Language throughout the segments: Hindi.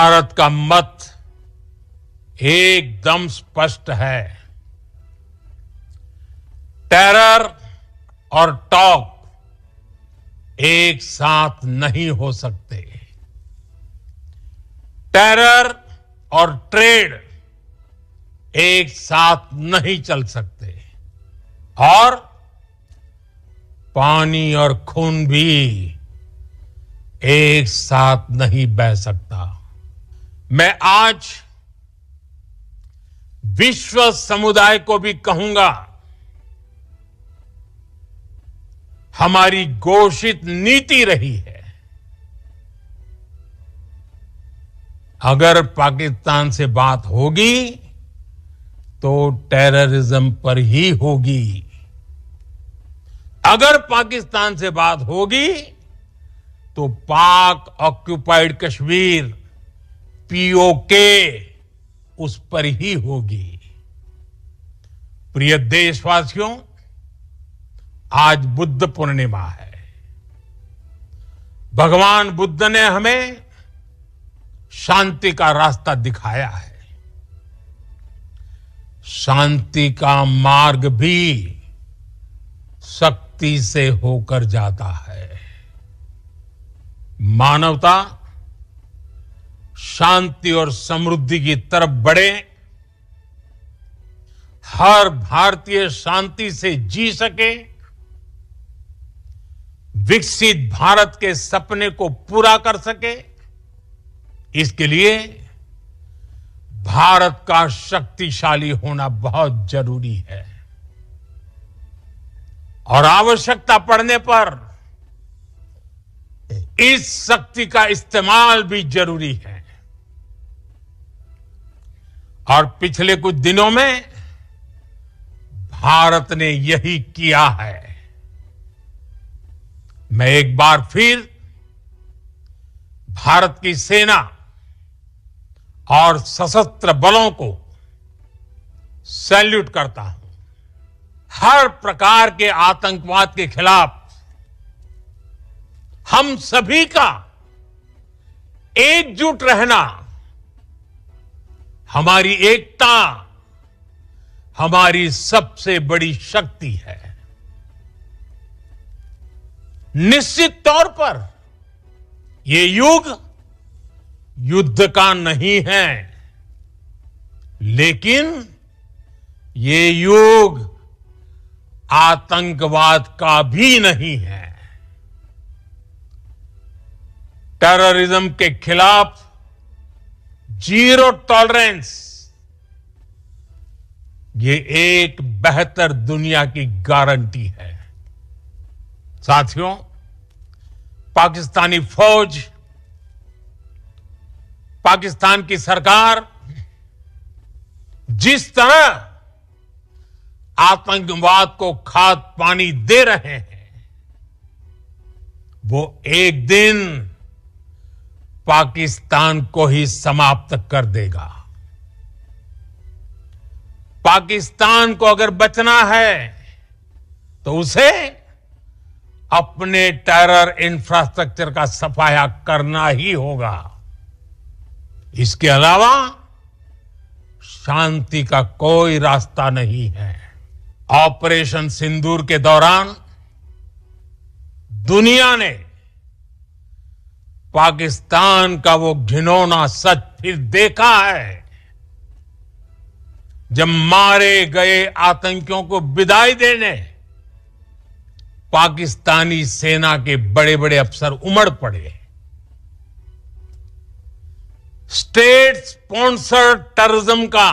भारत का मत एकदम स्पष्ट है। टेरर और टॉक एक साथ नहीं हो सकते। टेरर और ट्रेड एक साथ नहीं चल सकते और पानी और खून भी एक साथ नहीं बह सकता। मैं आज विश्व समुदाय को भी कहूंगा, हमारी घोषित नीति रही है, अगर पाकिस्तान से बात होगी तो टेररिज्म पर ही होगी। अगर पाकिस्तान से बात होगी तो पाक ऑक्युपाइड कश्मीर पीओके उस पर ही होगी। प्रिय देशवासियों, आज बुद्ध पूर्णिमा है। भगवान बुद्ध ने हमें शांति का रास्ता दिखाया है। शांति का मार्ग भी शक्ति से होकर जाता है। मानवता शांति और समृद्धि की तरफ बढ़े, हर भारतीय शांति से जी सके, विकसित भारत के सपने को पूरा कर सके, इसके लिए भारत का शक्तिशाली होना बहुत जरूरी है और आवश्यकता पड़ने पर इस शक्ति का इस्तेमाल भी जरूरी है। और पिछले कुछ दिनों में भारत ने यही किया है। मैं एक बार फिर भारत की सेना और सशस्त्र बलों को सैल्यूट करता हूं। हर प्रकार के आतंकवाद के खिलाफ हम सभी का एकजुट रहना, हमारी एकता हमारी सबसे बड़ी शक्ति है। निश्चित तौर पर ये युग युद्ध का नहीं है, लेकिन ये युग आतंकवाद का भी नहीं है। टेररिज्म के खिलाफ जीरो टॉलरेंस, ये एक बेहतर दुनिया की गारंटी है। साथियों, पाकिस्तानी फौज, पाकिस्तान की सरकार जिस तरह आतंकवाद को खाद पानी दे रहे हैं, वो एक दिन पाकिस्तान को ही समाप्त कर देगा। पाकिस्तान को अगर बचना है तो उसे अपने टेरर इंफ्रास्ट्रक्चर का सफाया करना ही होगा। इसके अलावा शांति का कोई रास्ता नहीं है। ऑपरेशन सिंदूर के दौरान दुनिया ने पाकिस्तान का वो घिनौना सच फिर देखा है, जब मारे गए आतंकियों को विदाई देने पाकिस्तानी सेना के बड़े बड़े अफसर उमड़ पड़े। स्टेट स्पॉन्सर्ड टेररिज्म का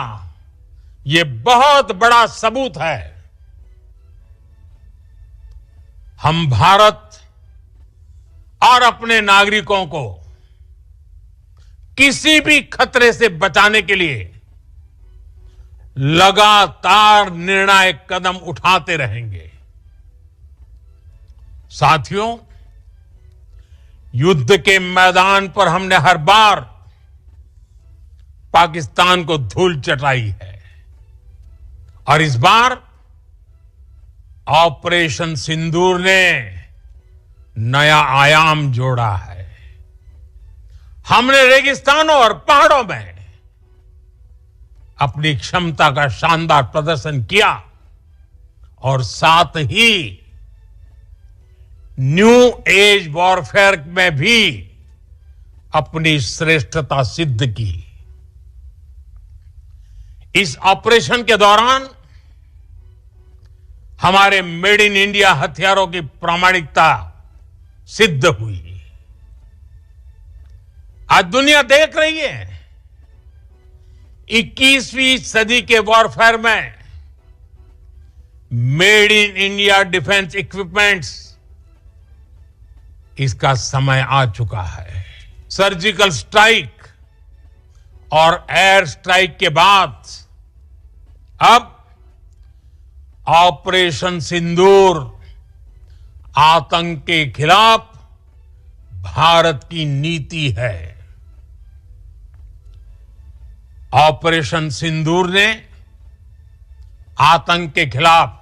यह बहुत बड़ा सबूत है। हम भारत और अपने नागरिकों को किसी भी खतरे से बचाने के लिए लगातार निर्णायक कदम उठाते रहेंगे। साथियों, युद्ध के मैदान पर हमने हर बार पाकिस्तान को धूल चटाई है और इस बार ऑपरेशन सिंदूर ने नया आयाम जोड़ा है। हमने रेगिस्तानों और पहाड़ों में अपनी क्षमता का शानदार प्रदर्शन किया और साथ ही न्यू एज वॉरफेयर में भी अपनी श्रेष्ठता सिद्ध की। इस ऑपरेशन के दौरान हमारे मेड इन इंडिया हथियारों की प्रामाणिकता सिद्ध हुई। आज दुनिया देख रही है 21वीं सदी के वॉरफेयर में made in India defence equipments, इसका समय आ चुका है। सर्जिकल स्ट्राइक और एयर स्ट्राइक के बाद अब ऑपरेशन सिंदूर आतंक के खिलाफ भारत की नीति है। ऑपरेशन सिंदूर ने आतंक के खिलाफ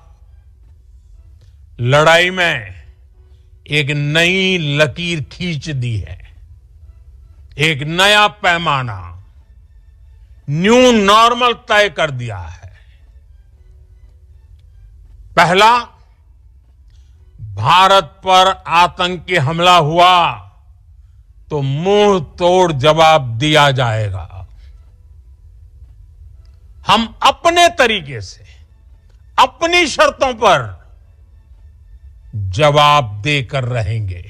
लड़ाई में एक नई लकीर खींच दी है, एक नया पैमाना, न्यू नॉर्मल तय कर दिया है। पहला, भारत पर आतंकी हमला हुआ तो मुंह तोड़ जवाब दिया जाएगा। हम अपने तरीके से, अपनी शर्तों पर जवाब देकर रहेंगे।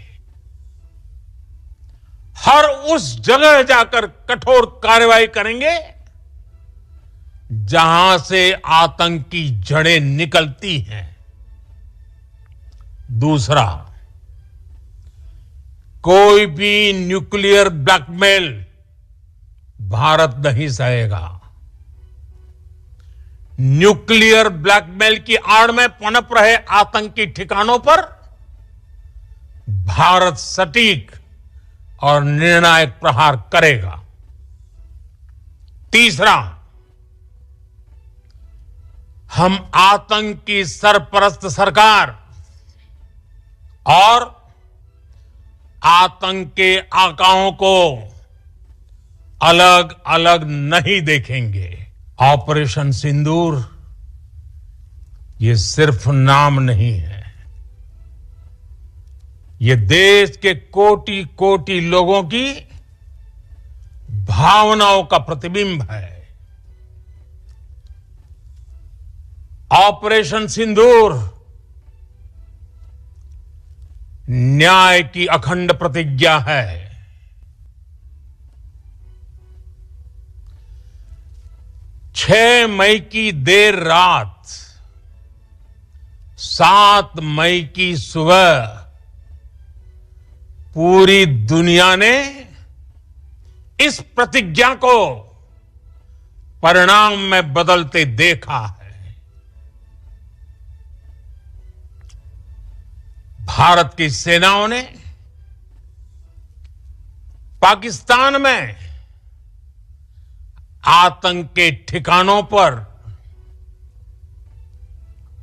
हर उस जगह जाकर कठोर कार्रवाई करेंगे जहां से आतंक की जड़ें निकलती हैं। दूसरा, कोई भी न्यूक्लियर ब्लैकमेल भारत नहीं सहेगा। न्यूक्लियर ब्लैकमेल की आड़ में पनप रहे आतंकी ठिकानों पर भारत सटीक और निर्णायक प्रहार करेगा। तीसरा, हम आतंक की सरपरस्त सरकार और आतंक के आकाओं को अलग अलग नहीं देखेंगे। ऑपरेशन सिंदूर ये सिर्फ नाम नहीं है, ये देश के कोटि कोटि लोगों की भावनाओं का प्रतिबिंब है। ऑपरेशन सिंदूर न्याय की अखंड प्रतिज्ञा है। 6 मई की देर रात, 7 मई की सुबह पूरी दुनिया ने इस प्रतिज्ञा को परिणाम में बदलते देखा है। भारत की सेनाओं ने पाकिस्तान में आतंक के ठिकानों पर,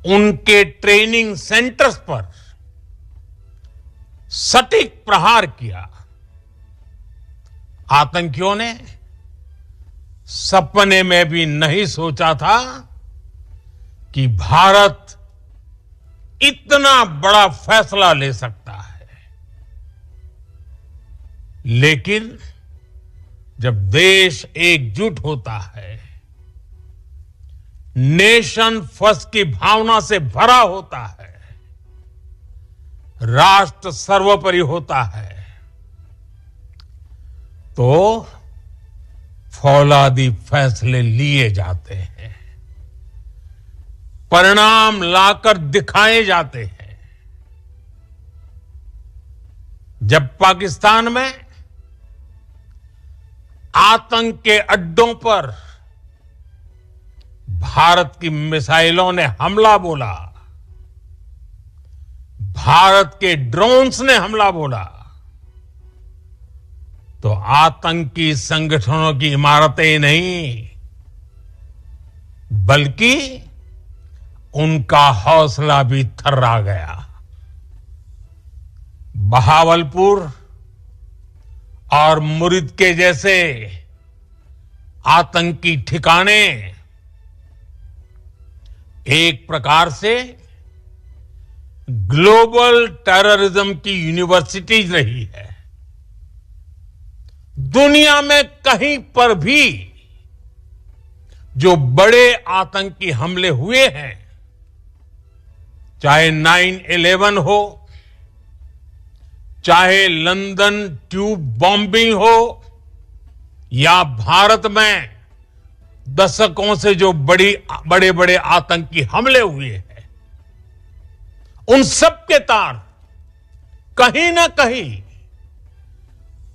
उनके ट्रेनिंग सेंटर्स पर सटीक प्रहार किया। आतंकियों ने सपने में भी नहीं सोचा था कि भारत इतना बड़ा फैसला ले सकता है। लेकिन जब देश एकजुट होता है, नेशन फर्स्ट की भावना से भरा होता है, राष्ट्र सर्वोपरि होता है, तो फौलादी फैसले लिए जाते हैं, परिणाम लाकर दिखाए जाते हैं। जब पाकिस्तान में आतंक के अड्डों पर भारत की मिसाइलों ने हमला बोला, भारत के ड्रोन्स ने हमला बोला, तो आतंकी संगठनों की इमारतें नहीं, बल्कि उनका हौसला भी थर्रा गया। बहावलपुर और मुरिद के जैसे आतंकी ठिकाने एक प्रकार से ग्लोबल टेररिज्म की यूनिवर्सिटीज रही है। दुनिया में कहीं पर भी जो बड़े आतंकी हमले हुए हैं, चाहे 9/11 हो, चाहे लंदन ट्यूब बॉम्बिंग हो, या भारत में दशकों से जो बड़े बड़े आतंकी हमले हुए हैं, उन सब के तार कहीं ना कहीं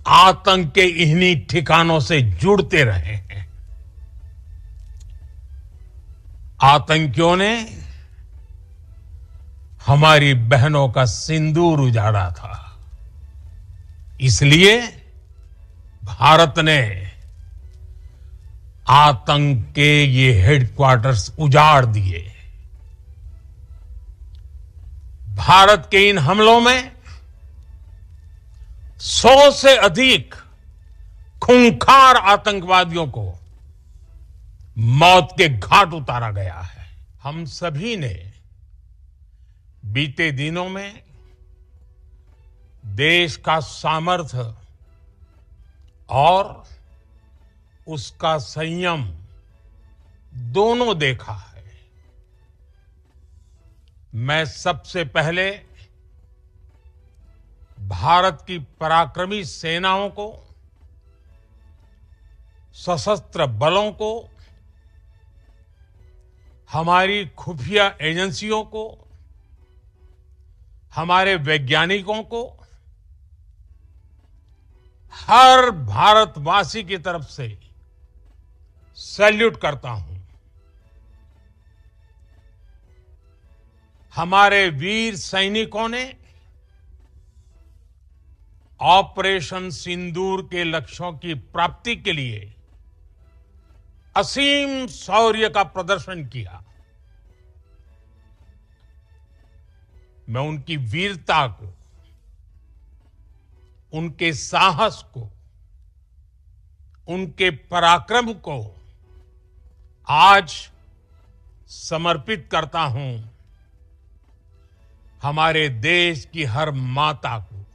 आतंक के इन्हीं ठिकानों से जुड़ते रहे हैं। आतंकियों ने हमारी बहनों का सिंदूर उजाड़ा था, इसलिए भारत ने आतंक के ये हेडक्वार्टर्स उजाड़ दिए। भारत के इन हमलों में 100 से अधिक खूंखार आतंकवादियों को मौत के घाट उतारा गया है। हम सभी ने बीते दिनों में देश का सामर्थ्य और उसका संयम दोनों देखा है। मैं सबसे पहले भारत की पराक्रमी सेनाओं को, सशस्त्र बलों को, हमारी खुफिया एजेंसियों को, हमारे वैज्ञानिकों को, हर भारतवासी की तरफ से सैल्यूट करता हूं। हमारे वीर सैनिकों ने ऑपरेशन सिंदूर के लक्ष्यों की प्राप्ति के लिए असीम शौर्य का प्रदर्शन किया। मैं उनकी वीरता को, उनके साहस को, उनके पराक्रम को आज समर्पित करता हूं हमारे देश की हर माता को,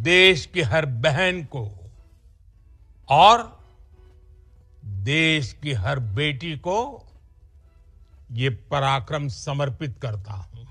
देश की हर बहन को और देश की हर बेटी को ये पराक्रम समर्पित करता हूं।